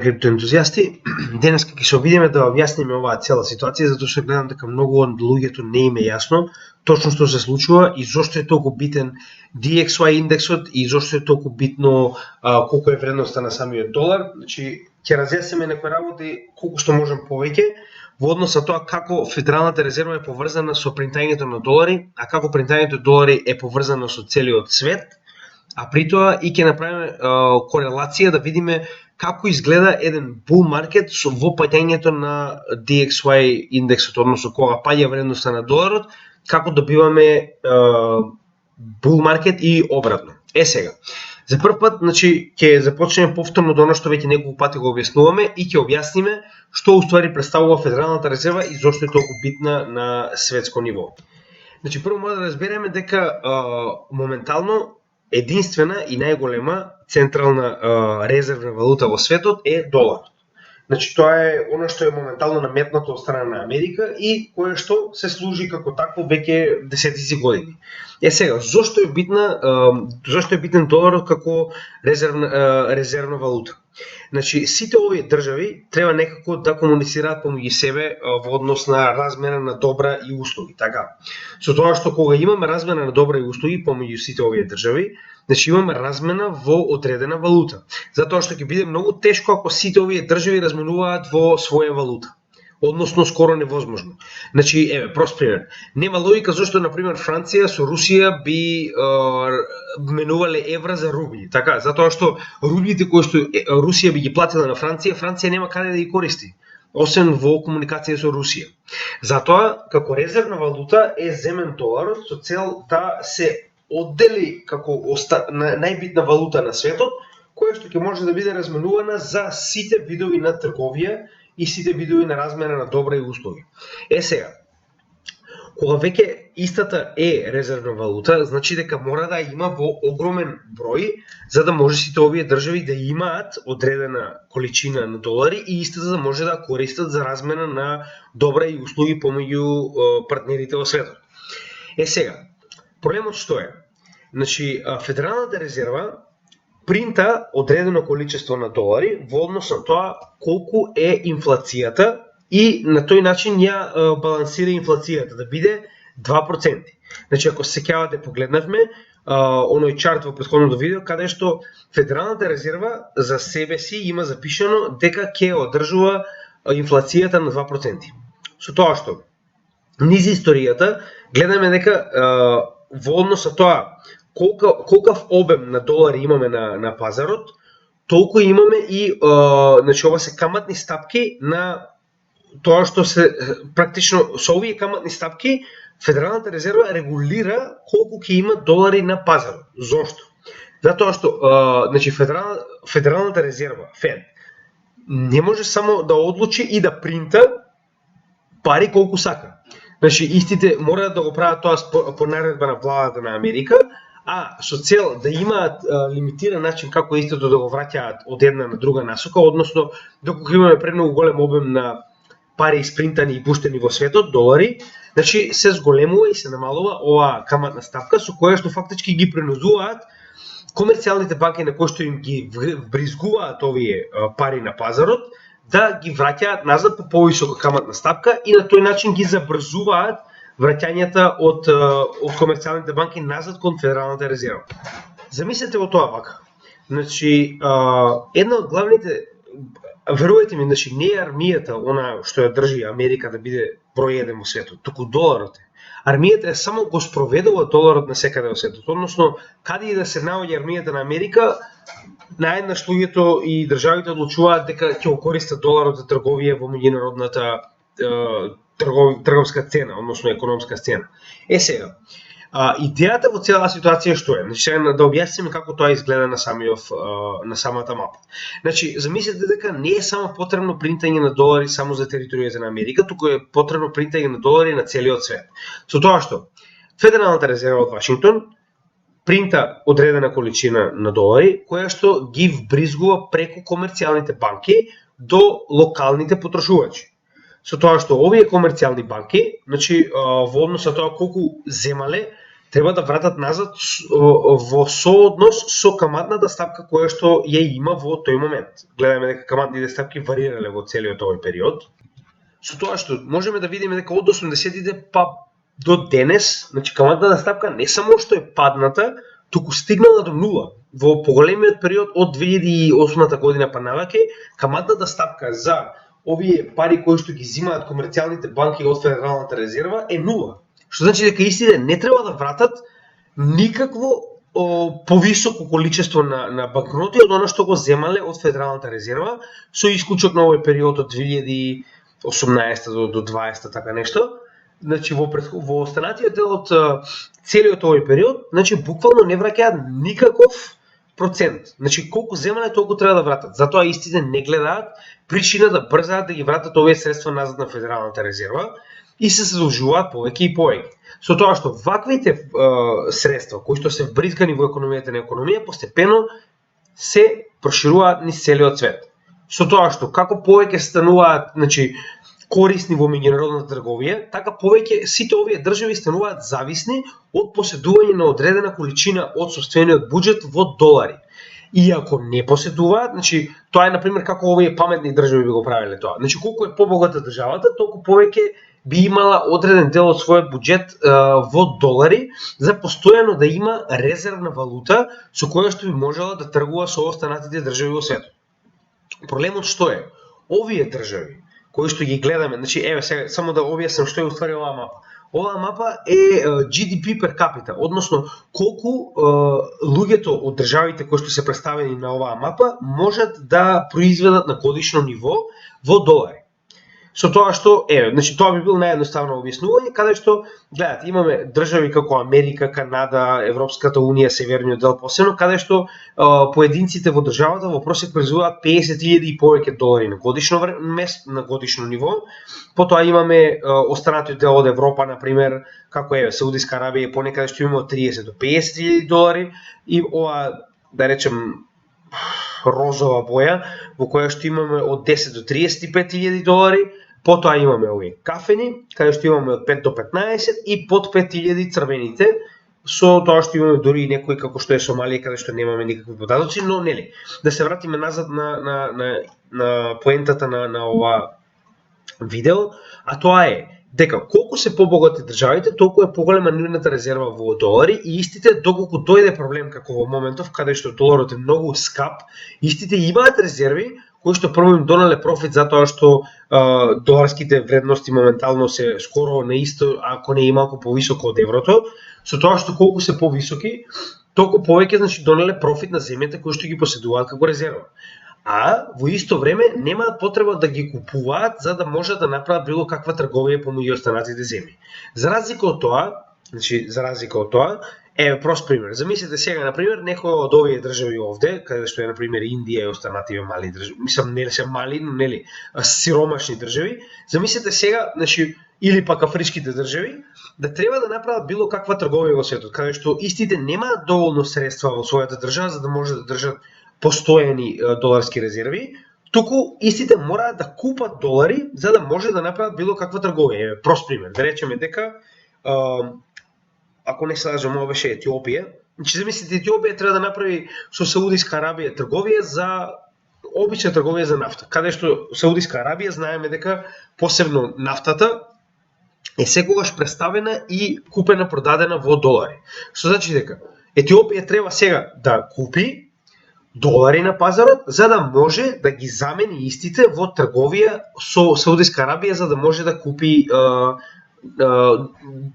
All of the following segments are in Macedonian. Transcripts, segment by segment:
криптоентузијасти, денес ќе се обидиме да објасниме оваа цела ситуација, затоа што гледам дека многу од луѓето не им е јасно точно што се случува и зошто е толку битен DXY индексот и зошто е толку битно колку е вредноста на самиот долар. Значи, ќе разјасниме некои работи колку што можем повеќе во однос на тоа како Федералната резерва е поврзана со принтањето на долари, а како принтањето долари е поврзано со целиот свет, а при тоа и ќе направиме корелација да видиме како изгледа еден bull market во паѓањето на DXY индексот, односно кога паѓа вредноста на доларот, како добиваме bull market и обратно. Сега, за прв пат, значи, ќе започнеме повторно до оно што веќе неколку пати го објаснуваме и ќе објасниме што уствари представува Федералната резерва и зошто е толку битна на светско ниво. Значи, прво мора да разбереме дека моментално единствена и најголема централна резервна валута во светот е долар. Значи, тоа е оно што е моментално наметнато од страна на Америка и кое што се служи како такво веќе десетици години. Сега, зошто е битен доларот како резервна валута? Значи, сите овие држави треба некако да комуницираат помеѓу себе во однос на размена на добра и услуги, така. Со тоа што кога имаме размена на добра и услуги помеѓу сите овие држави, значи имаме размена во одредена валута. Затоа што ќе биде многу тешко ако сите овие држави разменуваат во своја валута. Односно скоро невозможно. Значи, прост пример. Нема логика зашто, например, Франција со Русија би менувале евра за рубли. Така, затоа што рублите кои што Русија би ги платила на Франција, Франција нема каде да ги користи, освен во комуникација со Русија. Затоа, како резервна валута е земен доларот со цел да се оддели како најбитна валута на светот, која што ќе може да биде разменувана за сите видови на трговија и сите видови на размена на добра и услуги. Сега, кога веќе истата е резервна валута, значи дека мора да има во огромен број, за да може сите овие држави да имаат одредена количина на долари и истата да може да користат за размена на добра и услуги помеѓу партнерите во светот. Сега, проблемот што е? Значи, Федералната резерва принта одредено количество на долари во однос на тоа колку е инфлацијата и на тој начин ја балансира инфлацијата да биде 2%. Значи, ако се сеќавате, погледнавме оној чарт во претходното видео каде што Федералната резерва за себе си има запишано дека ќе одржува инфлацијата на 2%. Со тоа што низ историјата гледаме дека во однос на тоа колкав обем на долари имаме на пазарот, толку имаме и значи ова се каматни стапки на тоа што се практично со овие каматни стапки Федералната резерва регулира колку ќе има долари на пазарот. Зошто? Затоа што значи Федералната резерва, Фед, не може само да одлучи и да принта пари колку сака. Значи истите мора да го прават тоа по наредба на владата на Америка, а со цел да имаат лимитиран начин како истото да го враќаат од една на друга насока, односно доколку имаме премногу голем обем на пари испринтани и пуштени во светот, долари, значи се зголемува и се намалува оваа каматна ставка со која што фактички ги принудуваат комерцијалните банки на кои што им ги вбризгуваат овие пари на пазарот да ги враќаат назад по повисока каматна ставка и на тој начин ги забрзуваат враќањата од комерцијалните банки назад кон Федералната резерва. Замислете во тоа вака. Значи, една од главните, верувајте ми, значи не е армијата она што ја држи Америка да биде број 1 во светот, туку доларот е. Армијата е само го спроведува доларот на секаде во светот. Односно, каде и да се наоѓа армијата на Америка, наеднаш луѓето и државите одлучуваат дека ќе го користат доларот за трговија во меѓународната трговска цена, односно економска сцена. Сега, идејата во целата ситуација што е? Значи, сега да објасниме како тоа изгледа на самата мапа. Значи, замислете дека не е само потребно принтање на долари само за територијата на Америка, туку е потребно принтање на долари на целиот свет. Со тоа што Федералната резерва од Вашингтон принта одредена количина на долари, која што ги вбризгува преку комерцијалните банки до локалните потрошувачи. Со тоа што овие комерцијални банки, значи во однос на тоа колку земале, треба да вратат назад во сооднос со каматната стапка која што ја има во тој момент. Гледаме дека каматните стапки варирале во целиот овој период. Со тоа што можеме да видиме дека од 80-тите па до денес, значи каматната стапка не само што е падната, туку стигнала до нула. Во поголемиот период од 2008 година па наваќе, каматната стапка за овие пари кои што ги земаат комерцијалните банки од Федералната резерва е нула. Што значи дека истите не треба да вратат никакво повисоко количество на банкноти од она што го земале од Федералната резерва, со исклучок на овој период од 2018 до 2020 така нешто. Значи во останатиот дел од целиот овој период, значи буквално не враќаат никаков процент. Значи колку земале толку треба да вратат. Затоа истите не гледаат причина да брзаат да ги вратат овие средства назад на Федералната резерва и се задолжуваат повеќе и повеќе. Со тоа што ваквите средства кои што се вбризгани во економијата на економија постепено се прошируваат низ целиот свет. Со тоа што како повеќе стануваат, значи корисни во меѓународната трговија, така повеќе сите овие држави стануваат зависни од поседување на одредена количина од сопствениот буџет во долари. И ако не поседуваат, значи тоа е на пример како овие паметни држави би го правеле тоа. Значи колку е побогата државата, толку повеќе би имала одреден дел од својот буџет во долари за постојано да има резервна валута со која што би можела да тргува со останатите држави во светот. Проблемот што е? Овие држави кои што ги гледаме, значи еве сега само да објаснам што е уствари оваа мапа. Оваа мапа е GDP per capita, односно колку луѓето од државите кои што се представени на оваа мапа можат да произведат на годишно ниво во долари. Со тоа што, значи тоа би било наједноставно објаснување, каде што, гледате, имаме држави како Америка, Канада, Европската унија, северниот дел посебно, каде што поединците во државата во просек произведуваат 50.000 и повеќе долари на годишно ниво. Потоа имаме останатиот дел од Европа, на пример, како Саудиска Арабија, понекаде што имаме од 30 до 50.000 долари и ова, да речем, розова боја, во која што имаме од 10 до 35.000 долари, потоа имаме овие кафени, каде што имаме од 5 до 15 и под 5.000 црвените, со тоа што имаме дури и некои како што е Сомалија, каде што немаме никакви податоци, но нели, да се вратиме назад на поентата на ова видео, а тоа е дека колку се побогати државите, толку е поголема нивната резерва во долари и истите доколку дојде проблем како во моментов каде што доларот е многу скап, истите имаат резерви кои што прво им донале профит затоа што доларските вредности моментално се скоро на исто, ако не и малку повисоко од еврото, со тоа што колку се повисоки, толку повеќе значи донале профит на земјите кои што ги поседуваат како резерва. А во исто време немаат потреба да ги купуваат за да можат да направат било каква трговија помеѓу останатите земји. За разлика од тоа, прост пример. Замислете сега на пример некој од овие држави овде, каде што е на пример Индија и останативе мали држави, мислам не се мали, но нели сиромашни држави. Замислете сега, значи или пак афричките држави, да треба да направат било каква трговија во светот, каде што истите немаат доволно средства во својата држава за да може да држат постојани доларски резерви, туку истите мораат да купат долари за да може да направат било каква трговија. Прост пример, да речеме дека ако не се лажам, ова беше Етиопија. Значи замислите Етиопија треба да направи со Саудиска Арабија трговија за обична трговија за нафта, каде што Саудиска Арабија знаеме дека посебно нафтата е секогаш представена и купена продадена во долари. Што значи дека Етиопија треба сега да купи долари на пазарот за да може да ги замени истите во трговија со Саудиска Арабија за да може да купи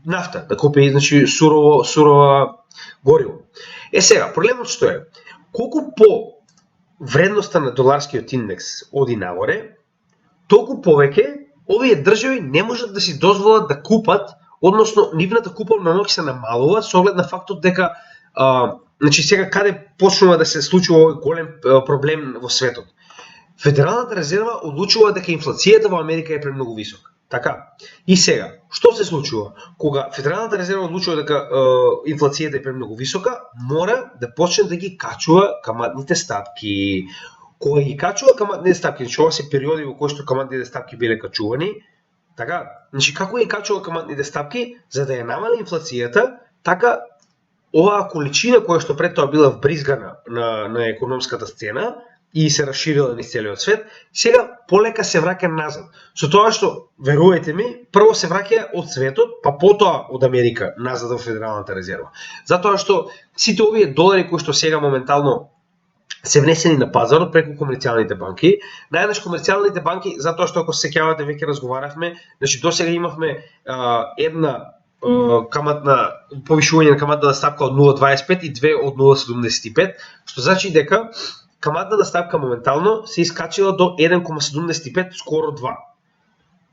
нафта, да купи значи сурова гориво. Сега, проблемот што е? Колку по вредноста на доларскиот индекс оди нагоре, толку повеќе овие држави не можат да си дозволат да купат, односно нивната куповна моќ се намалува со оглед на фактот дека значи сега каде почнува да се случува овој голем проблем во светот. Федералната резерва одлучува дека инфлацијата во Америка е премногу висока. Така. И сега, што се случува? Кога Федералната резерва одлучува дека инфлацијата е премногу висока, мора да почне да ги качува каматните стапки. Кога ги качува каматните стапки, значи ова се периоди во кои што каматните стапки биле качувани, така, значи како ги качува каматните стапки за да ја намали инфлацијата, така оваа количина која што пред тоа била вбризгана на економската сцена и се расширила низ целиот свет, сега полека се враќа назад. Со тоа што, верувајте ми, прво се враќа од светот, па потоа од Америка назад во Федералната резерва. Затоа што сите овие долари кои што сега моментално се внесени на пазарот преку комерцијалните банки, најнаш комерцијалните банки, затоа што ако се сеќавате веќе разговаравме, значи досега имавме една повишување на каматната ставка од 0,25 и две од 0,75, што значи дека каматната ставка моментално се искачила до 1,75, скоро 2.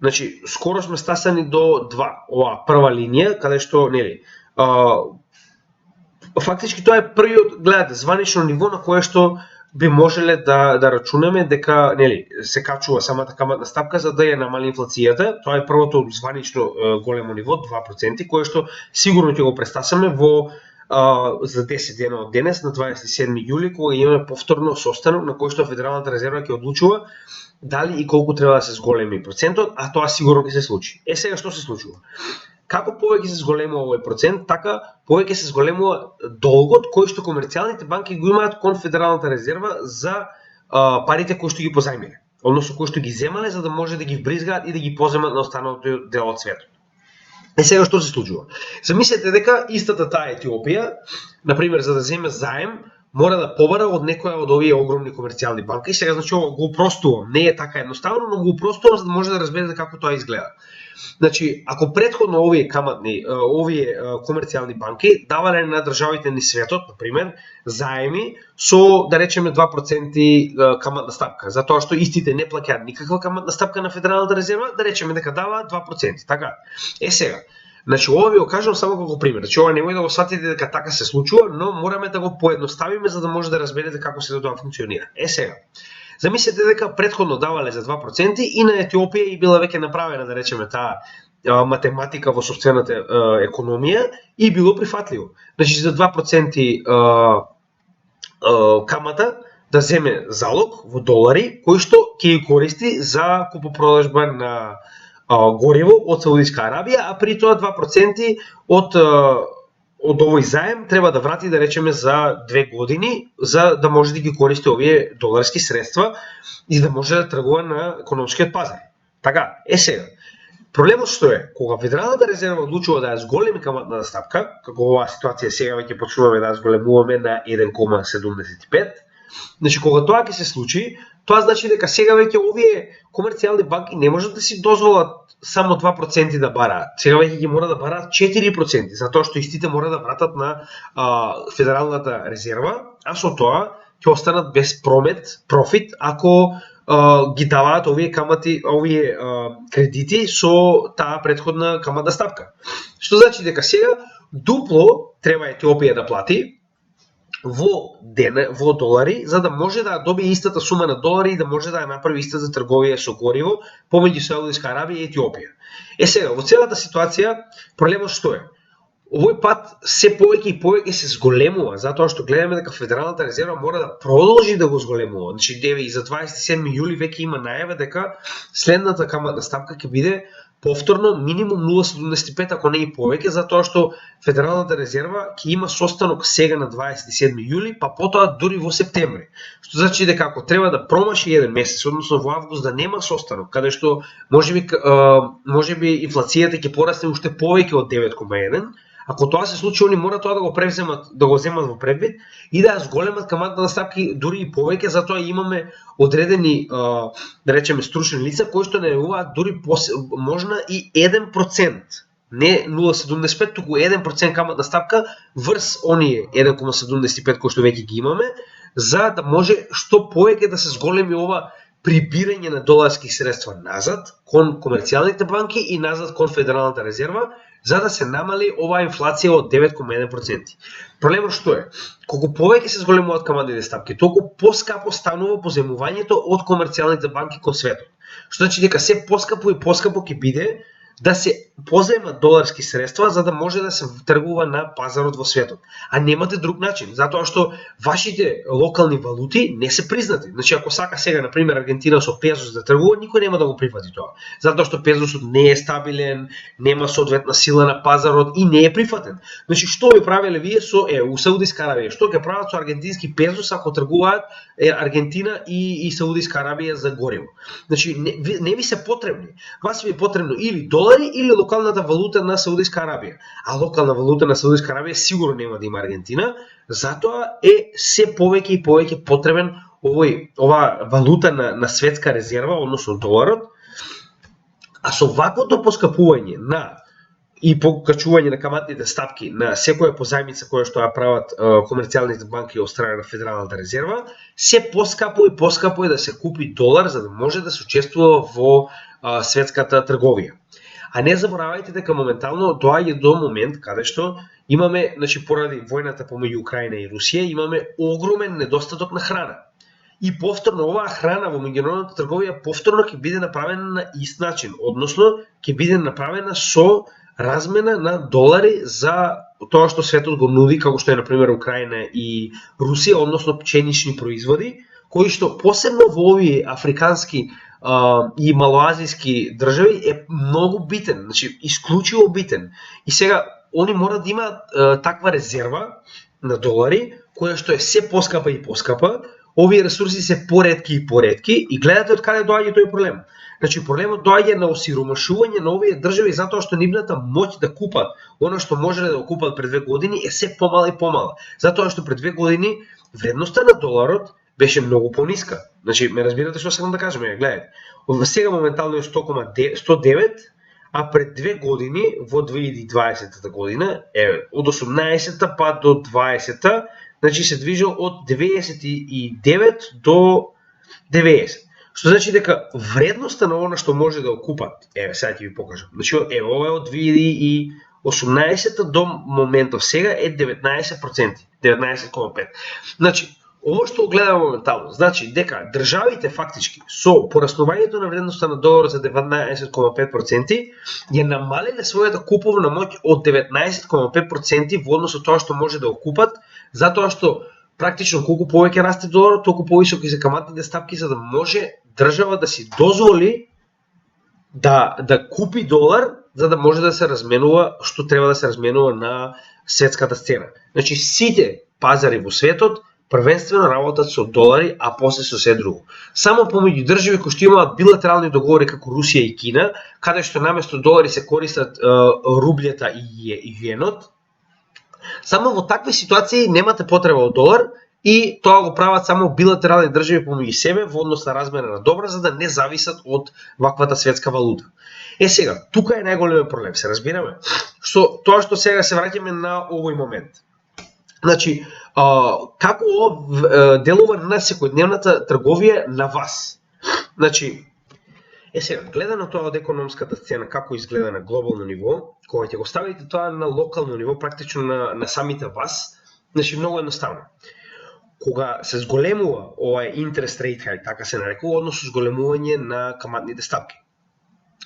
Значи, скоро сме стасани до 2, оваа прва линија, каде што, нели, фактички тоа е првиот, гледате, званично ниво на кое што би можеле да рачунаме дека, нели, се качува самата каматна ставка за да ја намали инфлацијата. Тоа е првото званично големо ниво, 2%, кое што сигурно ќе го престасаме во за 10 дена од денес, на 27 јули, кога имаме повторно состанок на кој што Федералната резерва ќе одлучува дали и колку треба да се зголеми процентот, а тоа сигурно ќе се случи. Сега што се случува? Како повеќе се зголемува овој процент, така повеќе се зголемува долгот кој што комерцијалните банки го имаат кон Федералната резерва за парите кои што ги позајмиле, односно кои што ги земале за да може да ги вбризгаат и да ги поземат на останалото дел од светот. Сега што се случува? Замислете дека истата таа Етиопија, например, за да земе заем, мора да побара од некоја од овие огромни комерцијални банки. И сега, значи, го упростувам. Не е така едноставно, но го упростувам за да може да разберете како тоа изгледа. Значи, ако претходно овие комерцијални банки давале на државите ни светот, например, заеми со, да речеме, 2% каматна стапка, затоа што истите не плаќаат никаква каматна стапка на Федералната резерва, да речеме дека даваат 2%, така. Сега, значи, ова ви го кажам само како пример. Значи, ова немој да го сватите дека така се случува, но мораме да го поедноставиме за да може да разберете како се тоа функционира. Сега, замислете дека претходно давале за 2% и на Етиопија и била веќе направена, да речеме, таа математика во сопствената економија и било прифатливо. Значи, за 2% камата да земе залог во долари, кој што ќе ги користи за купопродажба на гориво од Саудитска Арабија, а при тоа 2% од овој заем треба да врати, да речеме, за 2 години, за да може да ги користи овие доларски средства и да може да тргува на економскиот пазар. Така, сега, проблемот што е, кога Федералната резерва одлучува да ја зголеми каматната стапка, како оваа ситуација сега веќе почнуваме да ја зголемуваме на 1,75, значи кога тоа ќе се случи, тоа значи дека сега веќе овие комерцијални банки не можат да си дозволат само 2% да бараат. Сега веќе ги мора да бараат 4%, затоа што истите мора да вратат на Федералната резерва, а со тоа ќе останат без профит ако ги даваат овие камати, овие кредити со таа претходна каматна стапка. Што значи дека сега дупло треба Етиопија да плати во долари, за да може да добие истата сума на долари и да може да ја направи истата трговија со гориво помеѓу Саудитска Арабија и Етиопија. Сега, во целата ситуација, проблемот што е? Овој пат се повеќе и повеќе се зголемува, затоа што гледаме дека Федералната резерва мора да продолжи да го зголемува. Значи, и за 27 јули веќе има најава дека следната каматна стапка ќе биде повторно минимум 0,75, ако не и повеќе, затоа што Федералната резерва ќе има состанок сега на 27 јули, па потоа дури во септември. Што значи дека ако треба да промаши еден месец, односно во август да нема состанок, каде што можеби инфлацијата ќе порасне уште повеќе од 9,1, ако тоа се случи, они мора тоа да го превземат, да го земат во предвид и да зголемат каматната ставки дури и повеќе, затоа имаме одредени, да речеме, стручни лица кои што најавуваат дури можна и 1%, не 0,75, туку 1% каматна ставка врз оние 1,75 кои што веќе ги имаме, за да може што повеќе да се зголеми ова прибирање на доларски средства назад кон комерцијалните банки и назад кон Федералната резерва, за да се намали оваа инфлација од 9,1%. Проблемот што е? Колку повеќе се зголемуваат каматните стапки, толку поскапо станува поземувањето од комерцијалните банки кон светот. Што значи дека се поскапо и поскапо ќе биде да се позаема доларски средства за да може да се тргува на пазарот во светот. А немате друг начин, затоа што вашите локални валути не се признати. Значи ако сака сега на пример Аргентина со пезос да тргува, никој нема да го прифати тоа. Затоа што пезосот не е стабилен, нема соодветна сила на пазарот и не е прифатен. Значи што би правеле вие со у Саудиска Арабија? Што ќе прават со аргентински пезос ако тргуваат Аргентина и Саудиска Арабија за гориво? Значи не ви се потребни. Вас ви е потребно или долари или локалната валута на Саудиска Арабија. А локална валута на Саудиска Арабија сигурно нема да има Аргентина, затоа е се повеќе и повеќе потребен ова валута на светска резерва, односно доларот. А со ваквото поскапување и покачување на каматните стапки на секоја позајмица која што ја прават комерцијалните банки од страна на Федералната резерва, се поскапо е да се купи долар за да може да се учествува во светската трговија. А не заборавајте дека моментално доаѓа до момент каде што имаме, значи поради војната помеѓу Украина и Русија, имаме огромен недостаток на храна. И повторно оваа храна во меѓународната трговија повторно ќе биде направена на ист начин, односно ќе биде направена со размена на долари за тоа што светот го нуди, како што е на пример Украина и Русија, односно пченични производи, кои што посебно во овие африкански и малоазијски држави е многу битен, значи исклучиво битен. И сега они мора да имаат таква резерва на долари, која што е се поскапа и поскапа, овие ресурси се поретки и поретки и гледате од каде доаѓа тој проблем. Значи проблемот доаѓа на осиромашување на овие држави затоа што нивната моќ да купат она што можеле да го купат пред 2 години е се помала и помала. Затоа што пред 2 години вредноста на доларот беше многу пониска. Значи, ме разбирате што сакам да кажам, гледате. Сега моментално е 109, а пред 2 години, во 2020 година, од 18-та па до 20-та, значи се движел од 99 до 90. Што значи дека вредноста на она што може да го купат, сега ќе ви покажам. Значи, ова е од 2018 до моментов сега е 19%, 19,5. Значи, ово што гледаме моментално, значи дека државите фактички со пораснувањето на вредноста на доларот за 19,5% ја намалиле својата куповна моќ од 19,5% во однос на тоа што може да го купат, затоа што практично колку повеќе расте доларот, толку повисоки се каматните стапки за да може држава да си дозволи да купи долар за да може да се разменува што треба да се разменува на светската сцена. Значи сите пазари во светот првенствено работат со долари, а после со се друго. Само помеѓу држави кои што имаат билатерални договори како Русија и Кина, каде што наместо долари се користат рублјата и јенот, само во такви ситуации немате потреба од долар и тоа го прават само билатерални држави помеѓу себе во однос на размена на добра за да не зависат од ваквата светска валута. Сега, тука е најголемиот проблем, се разбираме? Тоа што сега се враќаме на овој момент. Значи, како делува на секојдневната трговија на вас? Значи, сега, гледано тоа од економската сцена, како изгледа на глобално ниво, кога ќе го ставите тоа на локално ниво, практично на самите вас, значи многу едноставно. Кога се зголемува овај interest rate hike, така се нарекува, односно зголемување на каматните стапки,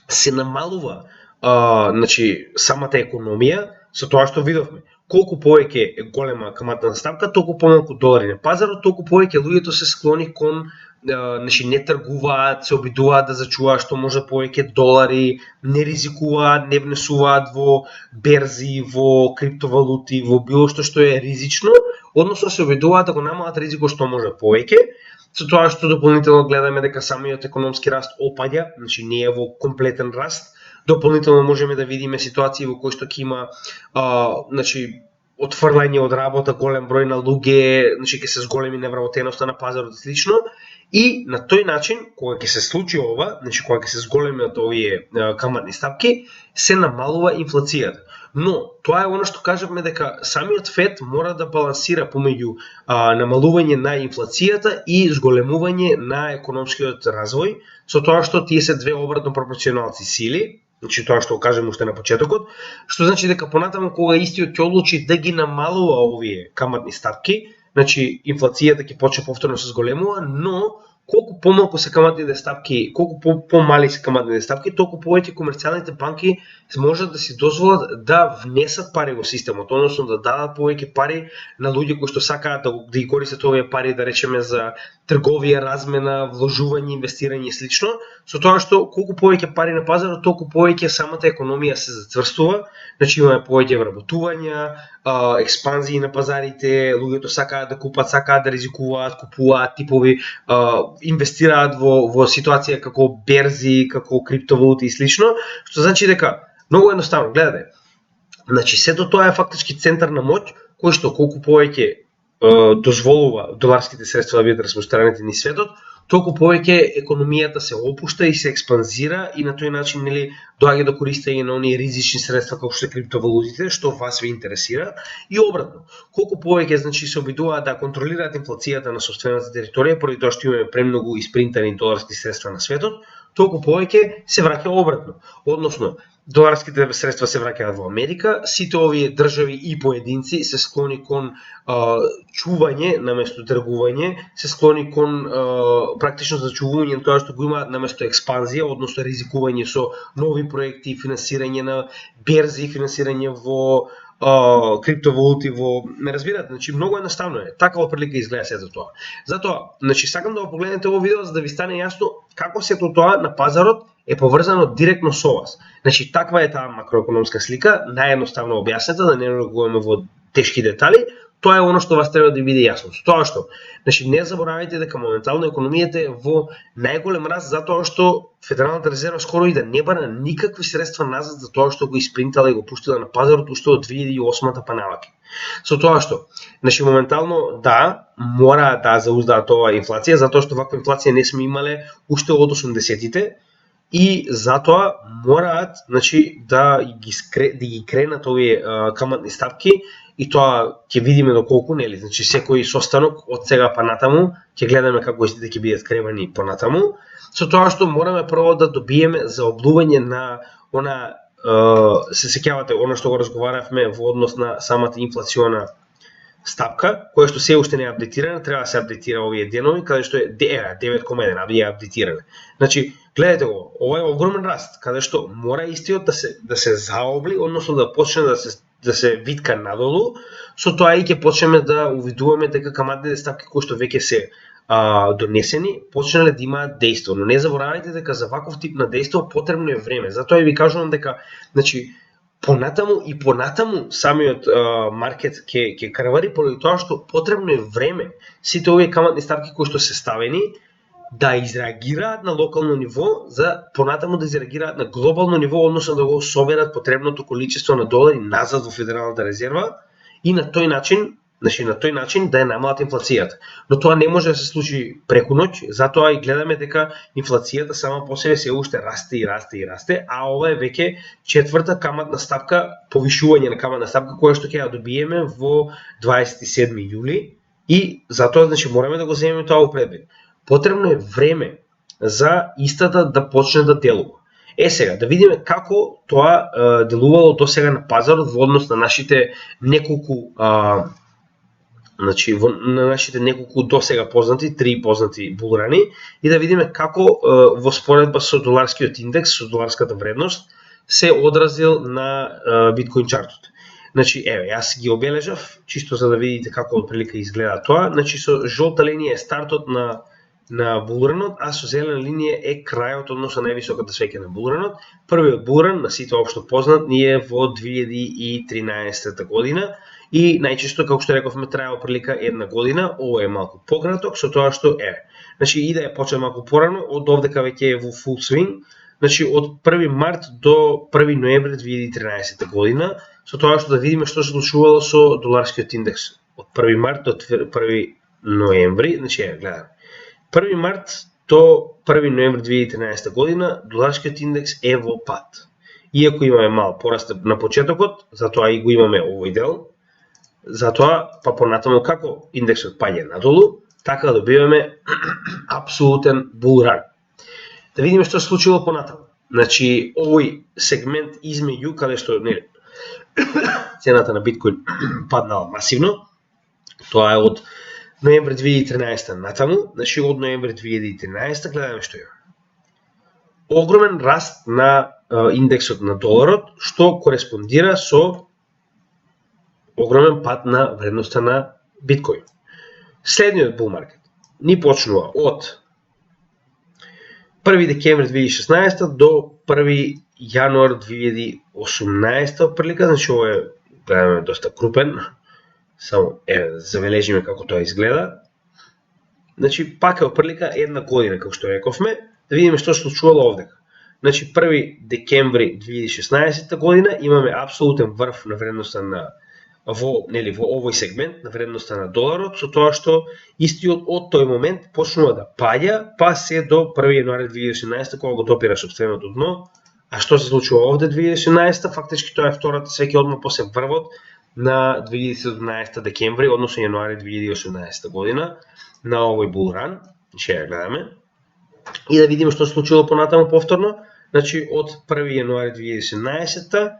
се намалува значи самата економија со тоа што видовме. Колку повеќе е голема каматна стапка, толку помалку долари на пазарот, толку повеќе луѓето се склони кон значи не тргуваат, се обидуваат да зачуваат што може повеќе долари, не ризикуваат, не внесуваат во берзи, во криптовалути, во било што е ризично, односно се обидуваат да го намалат ризикот што може повеќе, со тоа што дополнително гледаме дека самиот економски раст опаѓа, значи не е во комплетен раст. Дополнително можеме да видиме ситуации во кои што ќе има значи отфрлање од работа голем број на луѓе, значи ќе се зголеми невработеноста на пазарот и слично. И на тој начин, кога ќе се случи ова, значи кога ќе се зголемат овие каматни стапки, се намалува инфлацијата. Но тоа е она што кажавме дека самиот ФЕД мора да балансира помеѓу намалување на инфлацијата и зголемување на економскиот развој, со тоа што тие се две обратно пропорционални сили. Значи тоа што кажем уште на почетокот, што значи дека понатаму кога истиот ќе одлучи да ги намалува овие каматни стапки, значи инфлацијата ќе почне повторно се зголемува, но колку помалку се каматните ставки, колку помали се каматните ставки, толку повеќе комерцијалните банки можат да си дозволат да внесат пари во системот, односно да дадат повеќе пари на луѓе кои што сакаат да ги користат овие пари, да речеме за трговија, размена, вложување, инвестирање и слично, со тоа што колку повеќе пари на пазарот, толку повеќе самата економија се зацврстува, значи имаме повеќе вработувања, експанзии на пазарите, луѓето сакаат да купат, сакаат да ризикуваат, купуваат типови, инвестираат во ситуација како берзи, како криптовалути и слично, што значи дека многу едноставно, гледате. Значи сето тоа е фактички центар на моќ кој што колку повеќе дозволува доларските средства да бидат распространети низ светот, толку повеќе економијата се опушта и се експанзира и на тој начин нели доаѓа до користење на оние ризични средства како што криптовалутите, што вас ве интересира, и обратно. Колку повеќе значи се обидуваат да контролираат инфлацијата на сопствената територија, поради тоа што имаме премногу испринтани доларски средства на светот, толку повеќе се враќа обратно. Односно, доларските средства се враќаат во Америка, сите овие држави и поединци се склони кон чување наместо тргување, се склони кон практично зачувување на тоа што го имаат наместо експанзија, односно ризикување со нови проекти, финансирање на берзи, финансирање во криптовалути, ме разбирате, значи многу едноставно е. Такава прилика изгледа сето тоа. Затоа, значи сакам да го погледнете ово видео за да ви стане јасно како сето тоа на пазарот е поврзано директно со вас. Значи таква е таа макроекономска слика, наједноставно објаснета, да не влегуваме во тешки детали. Тоа е оно што вас треба да биде јасно. Тоа што, значи не заборавајте дека моментално економијата е во најголем раст затоа што Федералната резерва скоро и да не бара никакви средства назад за тоа што го испринтала и го пуштила на пазарот уште од 2008-та па наваки. Со тоа што, значи моментално да, мора да зауздаат оваа инфлација затоа што ваква инфлација не сме имале уште од 80-тите. И затоа мораат, значи, да ги кренат овие каматни ставки и тоа ќе видиме доколку, нели, значи секој состанок од сега па натаму ќе гледаме како истите ќе бидат кревани понатаму, со тоа што мораме прво да добиеме заоблување на она, се сеќавате она што го разговаравме во однос на самата инфлациона стапка, која што се уште не е апдейтирана, треба да се апдейтира овие денови, каде што е 9,1, е апдейтирана. Значи, гледате го, ова е огромен раст, каде што мора истиот да се заобли, односно да почне да се витка надолу, со тоа и ќе почнеме да увидуваме дека каматните ставки кои што веќе се донесени, почнале да имаат дејство, но не заборавајте дека за ваков тип на дејство потребно е време. Затоа ви кажувам дека, значи, понатаму самиот маркет ќе крвари поради тоа што потребно е време сите овие каматни ставки кои што се ставени да изреагираат на локално ниво, за понатаму да изреагираат на глобално ниво, односно да го соберат потребното количество на долари назад во Федералната резерва и на тој начин да ја намалат инфлацијата. Но тоа не може да се случи преку ноќ, затоа и гледаме дека инфлацијата сама по себе се уште расте, а ова е веќе четврта каматна ставка, повишување на каматна ставка која што ќе ја добиеме во 27 јули и затоа значи мораме да го земеме тоа во предвид. Потребно е време за истата да почне да делува. Сега, да видиме како тоа делувало до сега на пазарот во однос на нашите неколку на нашите неколку досега познати, 3 познати булрани и да видиме како во споредба со доларскиот индекс, со доларската вредност се одразил на биткоин чартот. Значи, јас ги обележав, чисто за да видите како отприлика изгледа тоа. Значи, со жолта линија е стартот на булранот, а со зелена линија е крајот, односно највисоката свеќа на булранот. Првиот булран, на сите општо познат, ни е во 2013 година и најчесто, како што рековме, траја прилика една година. Ова е малку пократок, со тоа што значи, и да ја почне малку порано, од овдека веќе е во full swing, значи од 1 март до 1 ноември 2013 година, со тоа што да видиме што се случувало со доларскиот индекс од 1 март до 1 ноември, значи гледаме. 1 март до 1 ноември 2013 година доларскиот индекс е во пад. Иако имаме мал пораст на почетокот, затоа и го имаме овој дел, затоа па понатаму како индексот паѓа надолу, така добиваме апсолутен булран. Да видиме што се случило понатаму. Значи, овој сегмент измеѓу каде што цената на биткоин паднала масивно, тоа е од ноември 2013 натаму, значи од ноември 2013 гледаме што има. Огромен раст на индексот на доларот, што кореспондира со огромен пад на вредноста на биткоин. Следниот bull market ни почнува од 1 декември 2016 до 1 јануар 2018 прилика, значи ова е гледаме доста крупен, само забележиме како тоа изгледа. Значи пак е прилика една година, како што рековме, да видиме што се случувало овдека. Значи 1 декември 2016 година имаме апсолутен врв на вредноста на во овој сегмент на вредноста на доларот, со тоа што истиот од тој момент почнува да паѓа, па се до 1 јануари 2018 кога го допира сопственото дно. А што се случува овде 2018? Фактички тоа е втората свеќе одма после врвот на 2017 декември, односно јануари 2018 година на овој bull run. Ќе ја гледаме и да видиме што се случило понатаму повторно. Значи од 1 јануари 2017,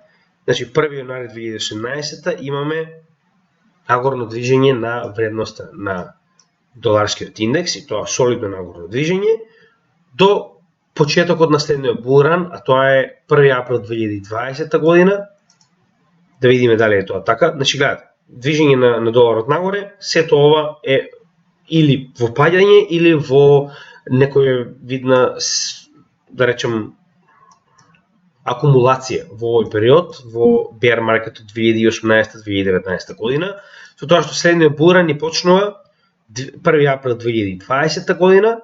значи 1 јануари 2018 имаме нагорно движење на вредноста на доларскиот индекс и тоа солидно нагорно движење до почетокот на следниот bull run, а тоа е 1 април 2020 година. Да видиме дали е тоа така. Значи гледате, движење на доларот нагоре, сето ова е или во паѓање или во некој видна, да речем, акумулација во овој период, во bear marketот 2018-2019 година, со тоа што следниот bull run ни почнува 1 април 2020 година,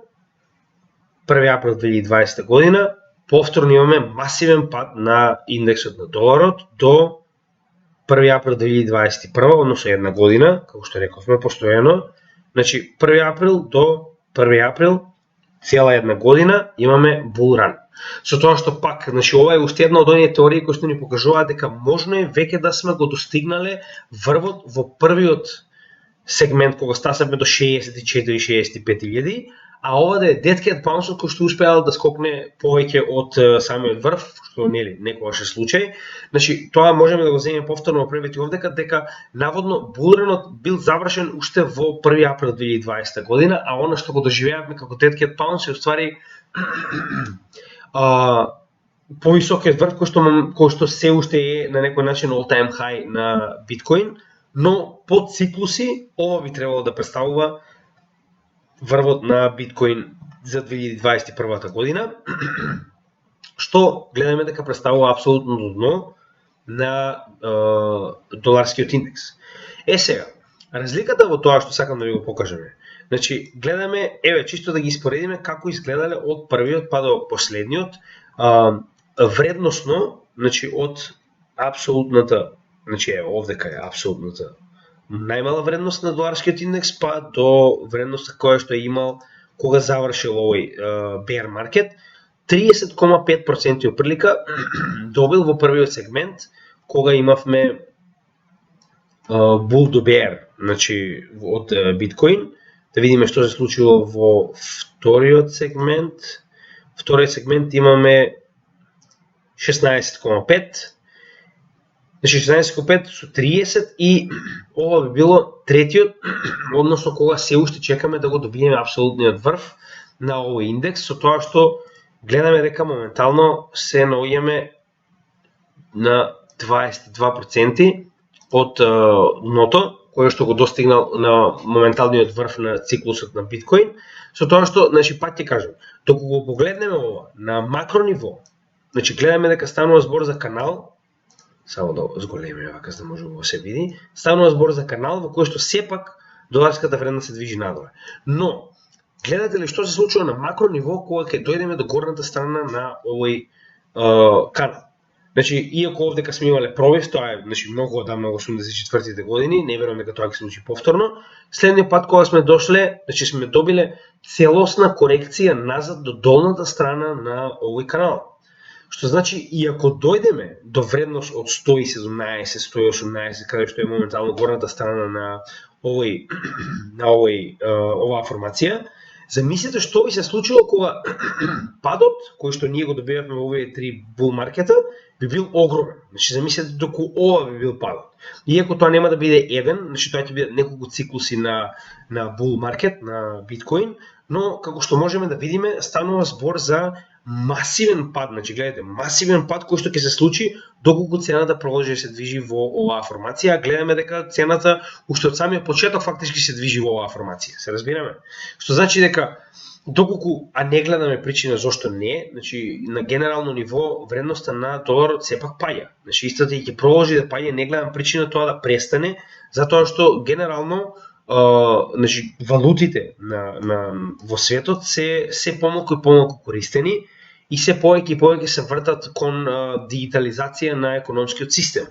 1 април 2020 година, повторно имаме масивен пад на индексот на доларот до 1 април 2021, односно една година, како што рековме постојано. Значи 1 април до 1 април цела една година имаме bull run. Со тоа што пак, значи ова е уште една од оние теории кои што ни покажуваат дека можно е веќе да сме го достигнале врвот во првиот сегмент кога стасаме до 64-65 а ова да е деткиот паунсот кој што успеал да скокне повеќе од самиот врв, што нели некогаш е случај. Значи тоа можеме да го земеме повторно во првите овдека дека наводно булранот бил завршен уште во 1 април 2020 година, а она што го доживеавме како деткиот паунс е уствари повисокиот врв кој што се уште е на некој начин all time high на биткоин, но по циклуси ова би требало да представува врвот на биткоин за 2021 година, што гледаме дека представува апсолутно дно на доларскиот индекс. Сега, разликата во тоа што сакам да ви го покажеме. Значи, гледаме, чисто да ги испоредиме како изгледале од првиот па до последниот, вредносно, значи од апсолутната, значи овдека е апсолутната најмала вредност на доларскиот индекс па до вредноста која што е имал кога завршил овој bear market, 30,5% оприлика добил во првиот сегмент кога имавме bull до bear, значи од биткоин. Да видиме што се случило во вториот сегмент. Вториот сегмент имаме 16,5. Значи 16,5 со 30 и ова би било третиот, односно кога се уште чекаме да го добиеме апсолутниот врв на овој индекс, со тоа што гледаме дека моментално се наоѓаме на 22% од дното, кој што го достигнал на моменталниот врв на циклусот на биткоин, со тоа што, значи пак ќе кажам, докато го погледнеме ова на макро ниво, значи гледаме дека станува збор за канал, само да зголемиме вака за да може да се види, станува збор за канал во кој што сепак доларската вредност се движи надоле. Но гледате ли што се случува на макро ниво кога ќе дојдеме до горната страна на овој канал? Значи, иако овдека сме имале пробив, тоа е многу одамна во 84-тите години, не верувам дека тоа ќе се случи повторно. Следниот пат кога сме дошле, значи сме добиле целосна корекција назад до долната страна на овој канал. Што значи, иако дојдеме до вредност од 117, 118, каде што е моментално горната страна на оваа формација, Замислете што би се случило кога падот, кој што ние го добивавме во овие 3 бул маркета, би бил огромен. Значи, замислете доку ова би бил падот. Иако тоа нема да биде еден, значи тоа ќе биде неколку циклуси на бул маркет, на биткоин, но како што можеме да видиме, станува збор за масивен пад, значи гледате, масивен пад кој што ќе се случи доколку цената продолжи да се движи во оваа формација, гледаме дека цената уште од самиот почеток фактички се движи во оваа формација. Се разбираме? Што значи дека доколку не гледаме причина зошто не, значи на генерално ниво вредноста на доларот сепак паѓа. Значи истата ќе продолжи да паѓа, не гледам причина тоа да престане, затоа што генерално значи валутите во светот се помалку и помалку користени и се повеќе и повеќе се вртат кон дигитализација на економскиот систем.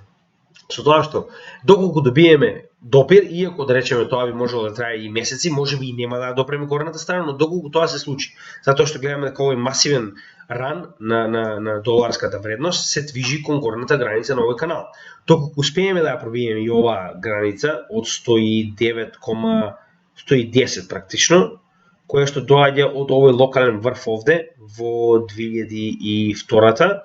Со тоа што доколку добиеме допир, иако да речеме тоа би можело да трае и месеци, можеби и нема да допреме горната страна, но доколку тоа се случи, затоа што гледаме дека овој масивен ран на доларската вредност се движи кон горната граница на овој канал. Доколку успееме да ја пробиеме и оваа граница од 109,110 практично, која што доаѓа од овој локален врв овде во 2002-та,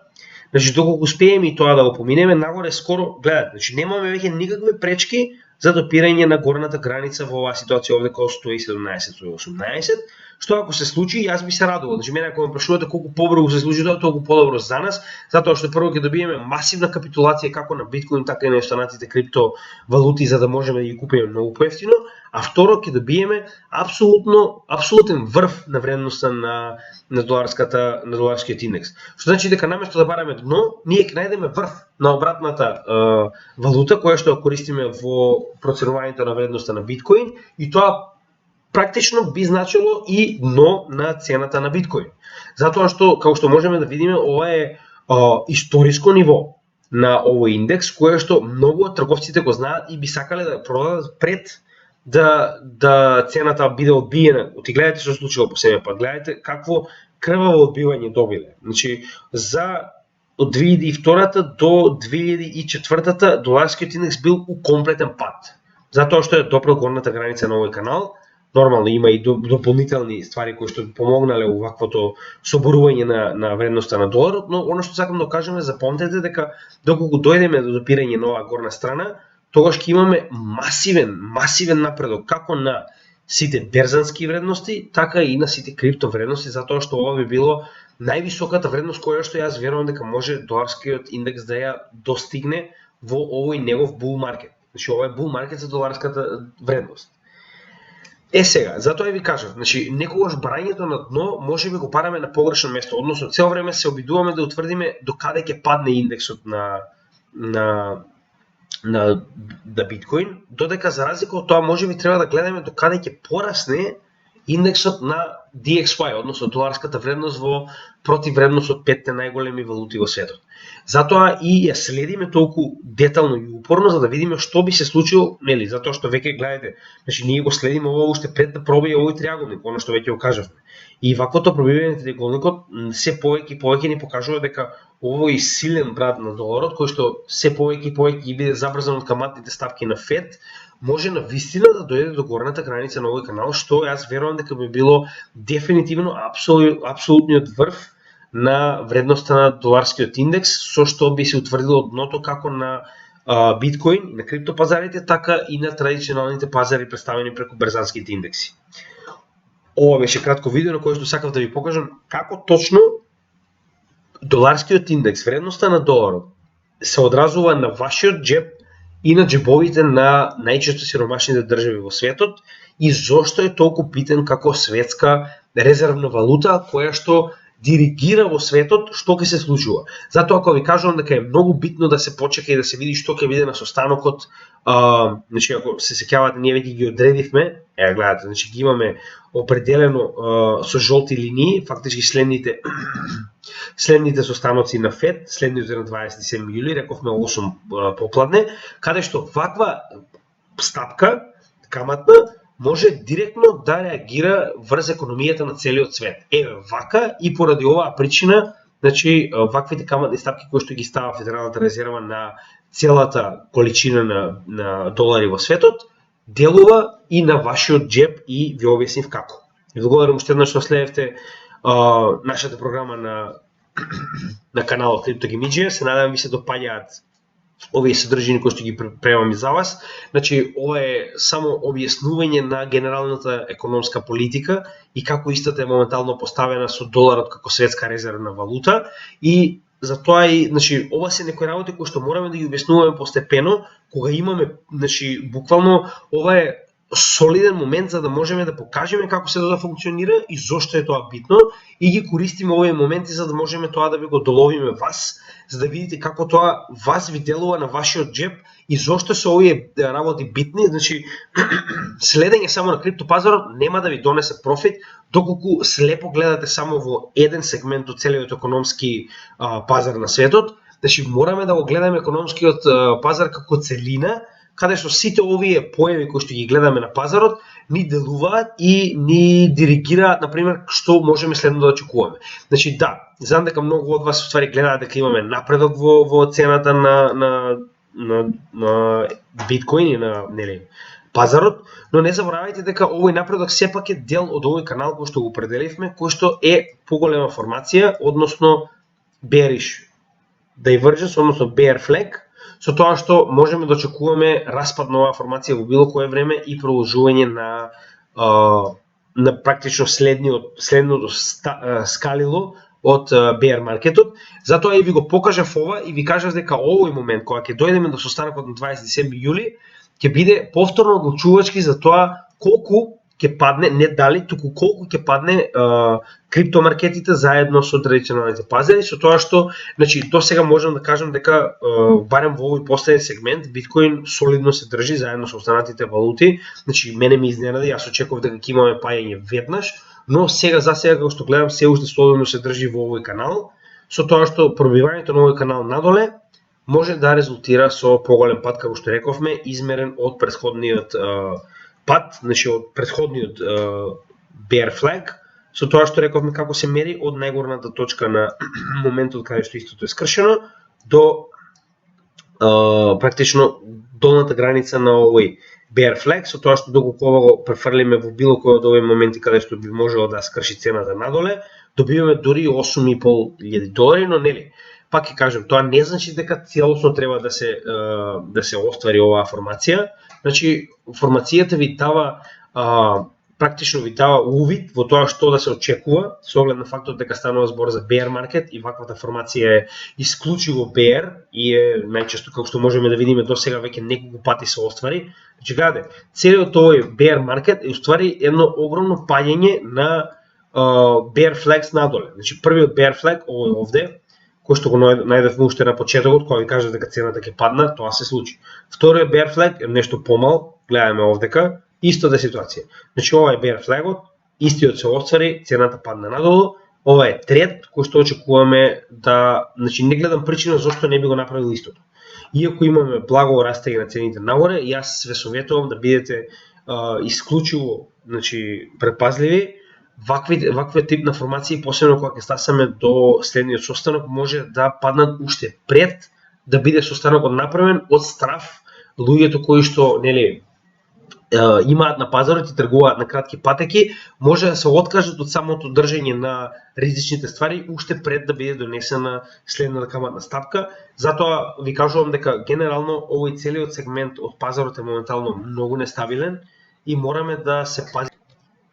значи доколку успееме и тоа да го поминеме, нагоре скоро, гледате, значи немаме веќе никакви пречки за допирање на горната граница во оваа ситуација овде као 117-118, што ако се случи, јас би се радувал. Значи мене ако ме прашувате колку побрзо се случи тоа, толку подобро за нас, затоа што прво ќе добиеме масивна капитулација како на биткоин, така и на останатите криптовалути за да можеме да ги купиме многу поевтино, а второ ќе добиеме апсолутен врв на вредноста на доларскиот индекс. Што значи дека наместо да бараме дно, ние ќе најдеме врв на обратната валута која што ја користиме во проценувањето на вредноста на биткоин и тоа практично би значило и дно на цената на биткоин. Затоа што, како што можеме да видиме, ова е историско ниво на овој индекс, кое што многу од трговците го знаат и би сакале да продадат пред да цената биде одбиена. Ти гледате што се случило по себе пат, гледате какво крваво одбивање добиле. Значи, од 2002 до 2004 доларскиот индекс бил у комплетен пад. Затоа што е допрел горната граница на овој канал. Нормално има и дополнителни ствари кои што помогнале у ваквото соборување на вредноста на доларот, но она што сакам да кажеме, запомнете дека доколку дојдеме до допирање на оваа горна страна, тогаш ќе имаме масивен напредок како на сите берзански вредности, така и на сите криптовредности, затоа што ова би било највисоката вредност која што јас верувам дека може доларскиот индекс да ја достигне во овој негов бул маркет. Значи ова е бул маркет за доларската вредност. Сега, затоа ви кажав, значи некогаш барањето на дно може би го параме на погрешно место, односно цел време се обидуваме да утврдиме до каде ќе падне индексот на биткоин, додека за разлика од тоа може би треба да гледаме до каде ќе порасне индексот на DXY, односно доларската вредност во противвредност од 5 најголеми валути во светот. Затоа и ја следиме толку детално и упорно за да видиме што би се случило, нели, затоа што веќе гледате, значи ние го следиме ова уште пред да пробие овој триаголник, она што веќе го кажавме. И ваквото пробивање на триаголникот се повеќе и повеќе ни покажува дека овој силен брат на доларот, кој што се повеќе и повеќе ги биде забрзан од каматните ставки на ФЕД, може на вистина да дојде до горната граница на овој канал, што јас верувам дека би било дефинитивно апсолутниот врв на вредноста на доларскиот индекс, со што би се утврдило дното како на биткоин, на криптопазарите, така и на традиционалните пазари представени преку берзанските индекси. Ова беше кратко видео на кое што сакав да ви покажам како точно доларскиот индекс, вредноста на доларот, се одразува на вашиот джеб и на джебовите на најчесто сиромашните држави во светот и зошто е толку битен како светска резервна валута која што диригира во светот што ќе се случува. Затоа ако ви кажувам дека е многу битно да се почека и да се види што ќе биде на состанокот, значи ако се сеќавате ние веќе ги одредивме, гледате, значи ги имаме определено со жолти линии, фактички следните состаноци на ФЕД, следниот на 27 јули, рековме 8 попладне, каде што ваква стапка каматна може директно да реагира врз економијата на целиот свет. Вака и поради оваа причина, значи ваквите каматни стапки кои што ги става Федералната резерва на целата количина на долари во светот, делува и на вашиот джеб и ви објаснив како. Ви благодарам уште еднаш што следевте нашата програма на каналот Криптогемиџија. Се надевам ви се допаѓаат овие содржини кои што ги препремам за вас. Значи, ова е само објаснување на генералната економска политика и како истата е моментално поставена со доларот како светска резервна валута и затоа и, значи, ова се некои работи кои што мораме да ги објаснуваме постепено, кога имаме, значи, буквално ова е солиден момент за да можеме да покажеме како се да функционира и зошто е тоа битно и ги користиме овие моменти за да можеме тоа да ви го доловиме вас, за да видите како тоа вас ви делува на вашиот джеб и зошто се овие работи битни. Значи, следење само на криптопазарот нема да ви донесе профит доколку слепо гледате само во еден сегмент од целиот економски пазар на светот. Значи, мораме да го гледаме економскиот пазар како целина, каде што сите овие појави кои што ги гледаме на пазарот ни делуваат и ни диригираат, например, што можеме следно да очекуваме. Значи, да, знам дека многу од вас уствари гледаат дека имаме напредок во цената на биткоин и на пазарот, но не заборавајте дека овој напредок сепак е дел од овој канал кој што го определивме, кој што е поголема формација, односно bearish divergence, односно bear flag, со тоа што можеме да очекуваме распад на оваа формација во било кое време и продолжување на практично следното скалило од bear маркетот. Затоа и ви го покажав ова и ви кажав дека овој момент кога ќе дојдеме до состанокот на 27 јули ќе биде повторно одлучувачки за тоа колку ќе падне, не дали, туку колку ќе падне криптомаркетите заедно со традиционалните пазари, со тоа што, значи, до сега можам да кажам дека барем во овој последен сегмент биткоин солидно се држи заедно со останатите валути. Значи, мене ми изненади, јас очекував дека ќе имаме паѓање веднаш, но сега за сега како што гледам се уште солидно се држи во овој канал, со тоа што пробивањето на овој канал надоле може да резултира со поголем пат, како што рековме, измерен од претходниот пат, значи од претходниот bear flag, со тоа што рековме како се мери од најгорната точка на моментот каде што истото е скршено до практично долната граница на овој bear flag, со тоа што доколку ова го префрлиме во било кој од овие моменти каде што би можело да скрши цената надоле, добиваме дури $8.500, но нели, пак ќе кажем, тоа не значи дека целосно треба да се оствари оваа формација. Значи, формацијата ви дава практично ви дава увид во тоа што да се очекува со оглед на фактот дека станува збор за bear маркет и ваквата формација е исклучиво bear и е најчесто, како што можеме да видиме до сега веќе неколку пати се оствари. Значи, гледате, целиот овој bear маркет е уствари едно огромно паѓање на bear flags надоле. Значи, првиот bear flag овој овде, кој што го најдевме уште на почетокот, кога ви кажа дека цената ќе падне, тоа се случи. Вториот bear flag е нешто помал, гледаме овдека, истата ситуација. Значи, ова е bear flag-от, истиот се оствари, цената падна надолу. Ова е трет кој што очекуваме да, значи, не гледам причина зашто не би го направил истото. Иако имаме благо растење на цените нагоре, јас све советувам да бидете исклучиво, значи, предпазливи. Ваквиот тип на формации, посебно кога ќе стасаме до следниот состанок, може да паднат уште пред да биде состанокот направен од страв луѓето кои што, нели, имаат на пазарот и тргуваат на кратки патеки, може да се откажат од самото држење на ризичните ствари уште пред да биде донесена следната каматна стапка. Затоа ви кажувам дека генерално овој целиот сегмент од пазарот е моментално многу нестабилен и мораме да се пазиме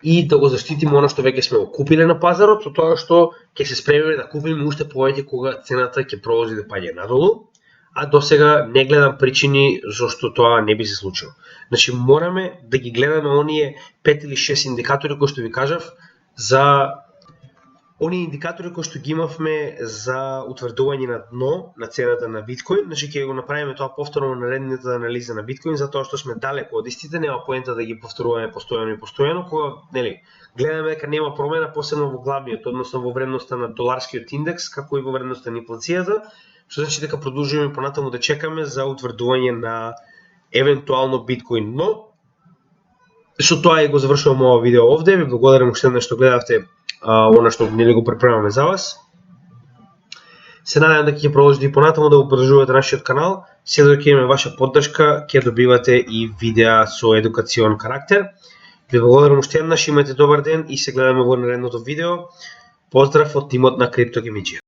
и да го заштитиме оно што веќе сме го купиле на пазарот, со тоа што ќе се спремиме да купиме уште повеќе кога цената ќе продолжи да паѓа надолу, а до сега не гледам причини зашто тоа не би се случило. Значи, мораме да ги гледаме оние 5 или 6 индикатори кои што ви кажав за оние индикатори кои што ги имавме за утврдување на дно на цената на биткоин. Значи, ќе го направиме тоа повторно на наредната анализа на биткоин, затоа што сме далеко од истите, нема поента да ги повторуваме постојано, кога, нели, гледаме дека нема промена, посебно во главниот, односно во вредноста на доларскиот индекс, како и во вредноста на инфлацијата, што значи дека продолжуваме понатаму да чекаме за утврдување на евентуално биткоин. Но со тоа и го завршувам ова видео овде. Ви благодарам уште еднаш што гледавте она што нели го препремаме за вас. Се надевам дека ќе продолжите и понатаму да го поддржувате нашиот канал. Се додека имаме ваша поддршка, ќе добивате и видеа со едукацион карактер. Ви благодарам уште еднаш, имајте добар ден и се гледаме во наредното видео. Поздрав од тимот на Криптогемиџија.